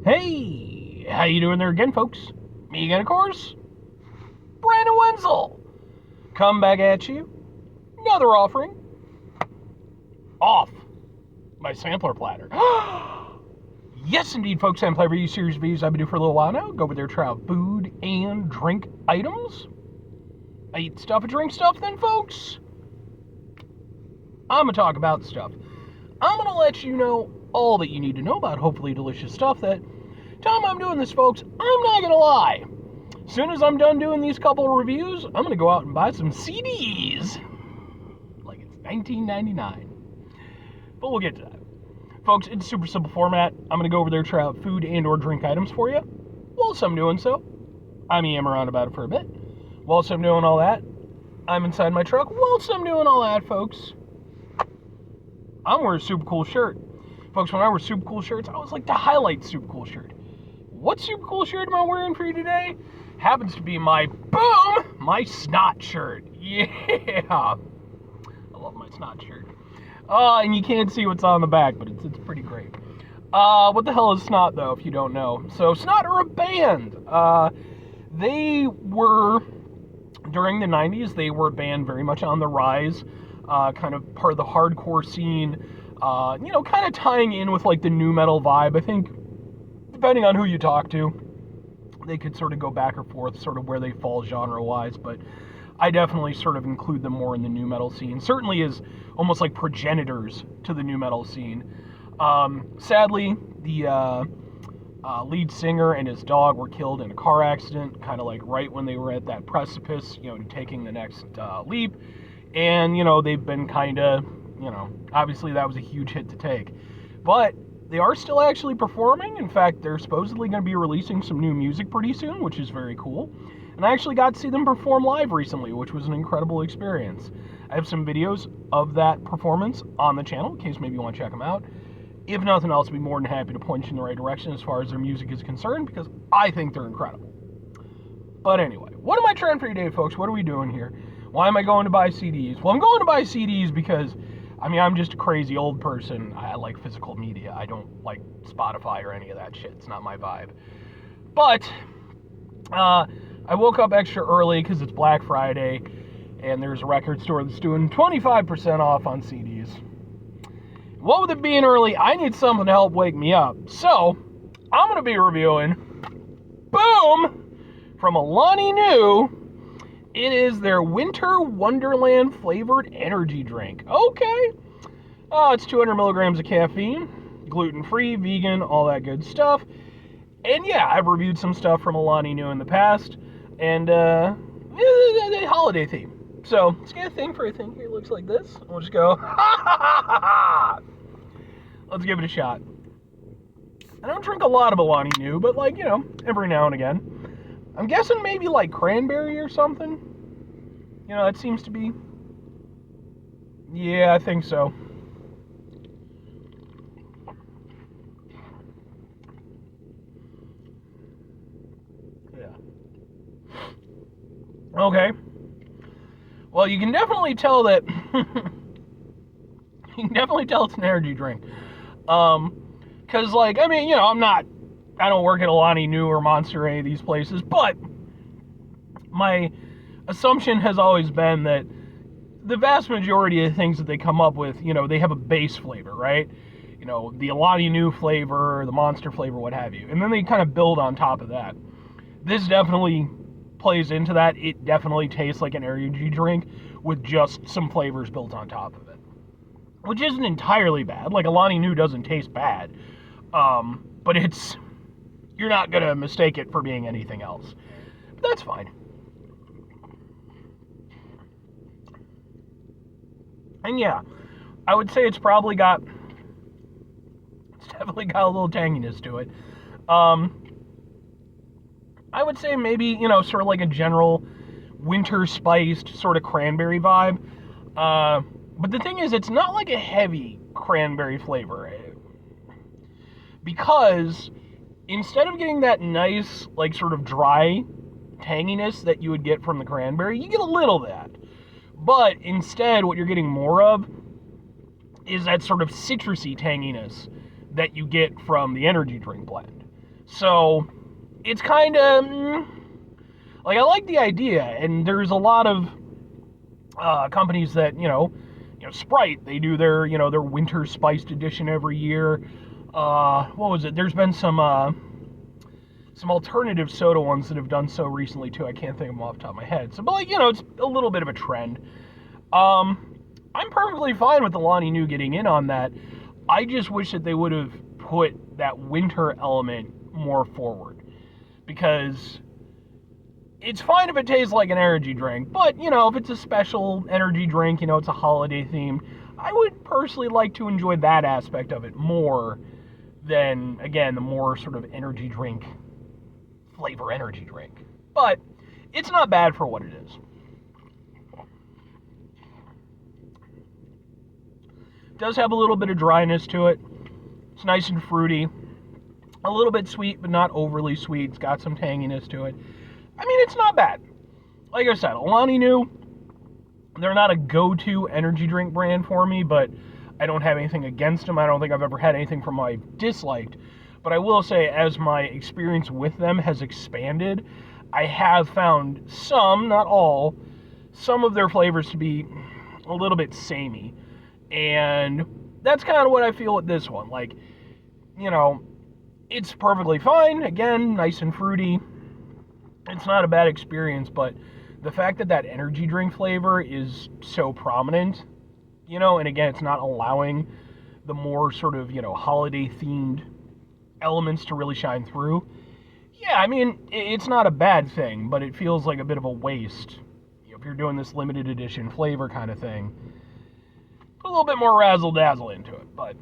Hey, how you doing there again, folks? Me again, of course, Brandon Wenzel. Come back at you. Another offering. Off my sampler platter. Yes, indeed, folks. Sampler review series reviews I've been doing for a little while now. Go over there, try out food and drink items. I eat stuff and drink stuff, then, folks. I'm going to talk about stuff. I'm going to let you know all that you need to know about hopefully delicious stuff that time I'm doing this, folks, I'm not going to lie. As soon as I'm done doing these couple of reviews, I'm going to go out and buy some CDs. Like it's $19.99. But we'll get to that. Folks, it's a super simple format. I'm going to go over there, try out food and or drink items for you. Whilst I'm doing so, I'm yam around about it for a bit. Whilst I'm doing all that, I'm inside my truck. Whilst I'm doing all that, folks, I'm wearing a super cool shirt. Folks, when I wear super cool shirts, I always like to highlight super cool shirt. What super cool shirt am I wearing for you today? Happens to be my snot shirt. Yeah. I love my snot shirt. And you can't see what's on the back, but it's pretty great. What the hell is Snot, though, if you don't know? So, Snot are a band. They were, during the 90s, they were a band very much on the rise, kind of part of the hardcore scene, kind of tying in with, like, the nu metal vibe. I think, depending on who you talk to, they could sort of go back or forth, sort of where they fall genre-wise, but I definitely sort of include them more in the nu metal scene. Certainly as almost like progenitors to the nu metal scene. Sadly, the lead singer and his dog were killed in a car accident, kind of like right when they were at that precipice, taking the next leap. And, they've been kind of, obviously that was a huge hit to take. But they are still actually performing. In fact, they're supposedly going to be releasing some new music pretty soon, which is very cool. And I actually got to see them perform live recently, which was an incredible experience. I have some videos of that performance on the channel, in case maybe you want to check them out. If nothing else, I'd be more than happy to point you in the right direction as far as their music is concerned, because I think they're incredible. But anyway, what am I trying for today, folks? What are we doing here? Why am I going to buy CDs? Well, I'm going to buy CDs because, I'm just a crazy old person. I like physical media. I don't like Spotify or any of that shit. It's not my vibe. But, I woke up extra early because it's Black Friday, and there's a record store that's doing 25% off on CDs. What with it being early, I need something to help wake me up. So, I'm going to be reviewing, from Alani New. It is their Winter Wonderland flavored energy drink. Okay. It's 200 milligrams of caffeine, gluten-free, vegan, all that good stuff. And yeah, I've reviewed some stuff from Alani New in the past. And, the holiday theme. So, let's get a thing for a thing here. It looks like this. We'll just go, Let's give it a shot. I don't drink a lot of Alani New, but, every now and again. I'm guessing maybe, cranberry or something. That seems to be... Yeah, I think so. Okay. Well, you can definitely tell that... you can definitely tell it's an energy drink. Because, I don't work at Alani New or Monster or any of these places, but my assumption has always been that the vast majority of the things that they come up with, they have a base flavor, right? The Alani New flavor, the Monster flavor, what have you. And then they kind of build on top of that. This definitely plays into that. It definitely tastes like an energy drink with just some flavors built on top of it, which isn't entirely bad. Alani New doesn't taste bad, but you're not gonna mistake it for being anything else. But that's fine. And yeah, I would say it's definitely got a little tanginess to it. I would say maybe, sort of like a general winter spiced sort of cranberry vibe. But the thing is, it's not like a heavy cranberry flavor. Because instead of getting that nice, sort of dry tanginess that you would get from the cranberry, you get a little of that. But instead, what you're getting more of is that sort of citrusy tanginess that you get from the energy drink blend. So it's kind of like, I like the idea, and there's a lot of companies that Sprite, they do their their winter spiced edition every year. What was it? There's been some alternative soda ones that have done so recently too. I can't think of them off the top of my head. So, but like, it's a little bit of a trend. I'm perfectly fine with Alani Nu getting in on that. I just wish that they would have put that winter element more forward, because it's fine if it tastes like an energy drink, but if it's a special energy drink, it's a holiday themed, I would personally like to enjoy that aspect of it more than, again, the more sort of energy drink flavor energy drink. But it's not bad for what it is. It does have a little bit of dryness to it. It's nice and fruity. A little bit sweet, but not overly sweet. It's got some tanginess to it. I mean, it's not bad. Like I said, Alani Nu, they're not a go-to energy drink brand for me, but I don't have anything against them. I don't think I've ever had anything from them I've disliked. But I will say, as my experience with them has expanded, I have found some, not all, some of their flavors to be a little bit samey. And that's kind of what I feel with this one. Like, it's perfectly fine. Again, nice and fruity. It's not a bad experience, but the fact that energy drink flavor is so prominent, and again, it's not allowing the more sort of, holiday-themed elements to really shine through. Yeah, I mean, it's not a bad thing, but it feels like a bit of a waste. If you're doing this limited edition flavor kind of thing, put a little bit more razzle-dazzle into it, but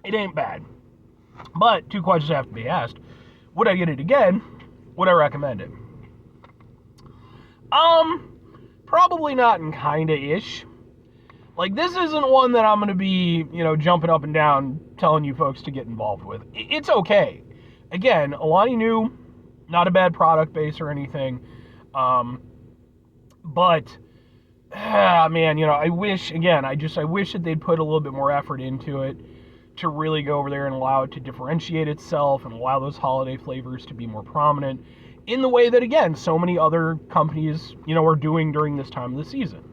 it ain't bad. But two questions have to be asked. Would I get it again? Would I recommend it? Probably not, and kinda-ish. Like, this isn't one that I'm going to be, jumping up and down telling you folks to get involved with. It's okay. Again, Alani Nu, not a bad product base or anything. But, man, I wish, again, I wish that they'd put a little bit more effort into it to really go over there and allow it to differentiate itself and allow those holiday flavors to be more prominent in the way that, again, so many other companies, are doing during this time of the season.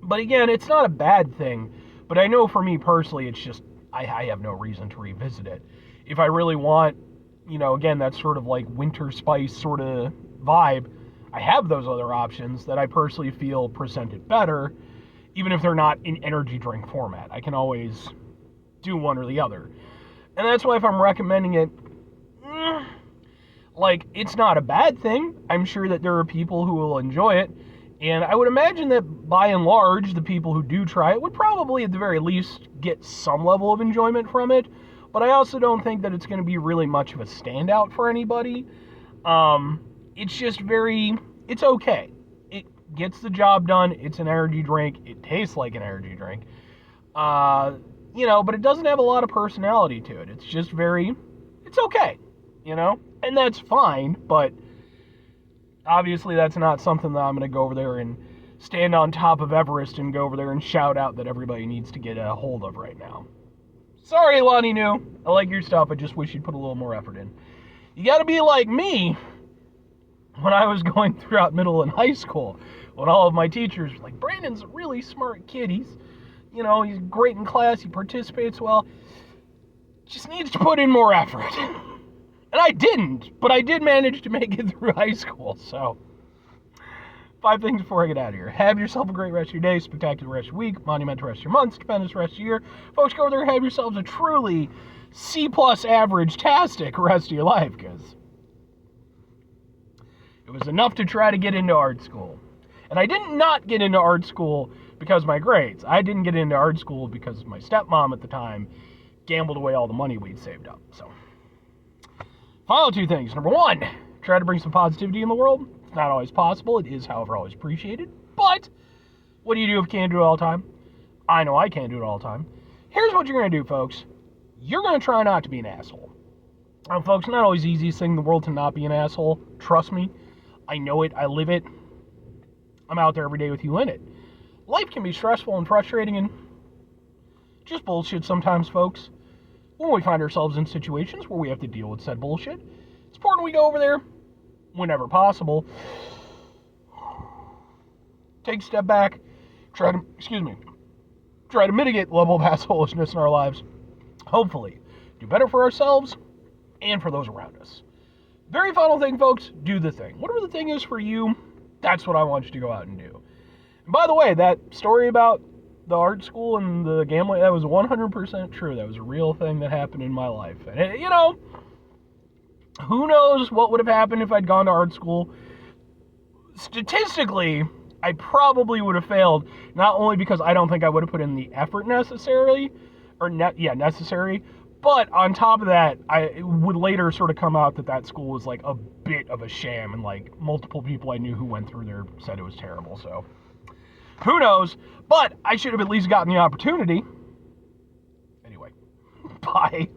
But again, it's not a bad thing, but I know for me personally, it's just, I have no reason to revisit it. If I really want, again, that sort of like winter spice sort of vibe, I have those other options that I personally feel present it better, even if they're not in energy drink format. I can always do one or the other. And that's why if I'm recommending it, like, it's not a bad thing. I'm sure that there are people who will enjoy it. And I would imagine that by and large, the people who do try it would probably at the very least get some level of enjoyment from it. But I also don't think that it's going to be really much of a standout for anybody. It's just it's okay. It gets the job done. It's an energy drink. It tastes like an energy drink. But it doesn't have a lot of personality to it. It's just it's okay, and that's fine, but obviously that's not something that I'm going to go over there and stand on top of Everest and go over there and shout out that everybody needs to get a hold of right now. Sorry, Alani Nu. I like your stuff. I just wish you'd put a little more effort in. You got to be like me when I was going throughout middle and high school, when all of my teachers were like, Brandon's a really smart kid. He's great in class. He participates well. Just needs to put in more effort. And I didn't, but I did manage to make it through high school, so 5 things before I get out of here. Have yourself a great rest of your day, spectacular rest of your week, monumental rest of your month, stupendous rest of your year. Folks, go over there and have yourselves a truly C+ average-tastic rest of your life, because it was enough to try to get into art school. And I didn't not get into art school because of my grades. I didn't get into art school because my stepmom at the time gambled away all the money we'd saved up, so. Final 2 things. Number 1, try to bring some positivity in the world. It's not always possible. It is, however, always appreciated. But what do you do if you can't do it all the time? I know I can't do it all the time. Here's what you're going to do, folks. You're going to try not to be an asshole. Now, folks, not always the easiest thing in the world to not be an asshole. Trust me. I know it. I live it. I'm out there every day with you in it. Life can be stressful and frustrating, and just bullshit sometimes, folks. When we find ourselves in situations where we have to deal with said bullshit, it's important we go over there whenever possible. Take a step back, try to mitigate the level of assholishness in our lives. Hopefully, do better for ourselves and for those around us. Very final thing, folks, do the thing. Whatever the thing is for you, that's what I want you to go out and do. And by the way, that story about the art school and the gambling, that was 100% true. That was a real thing that happened in my life. And, who knows what would have happened if I'd gone to art school. Statistically, I probably would have failed, not only because I don't think I would have put in the effort necessary, but on top of that, it would later sort of come out that school was like a bit of a sham, and like multiple people I knew who went through there said it was terrible, so who knows, but I should have at least gotten the opportunity. Anyway, bye.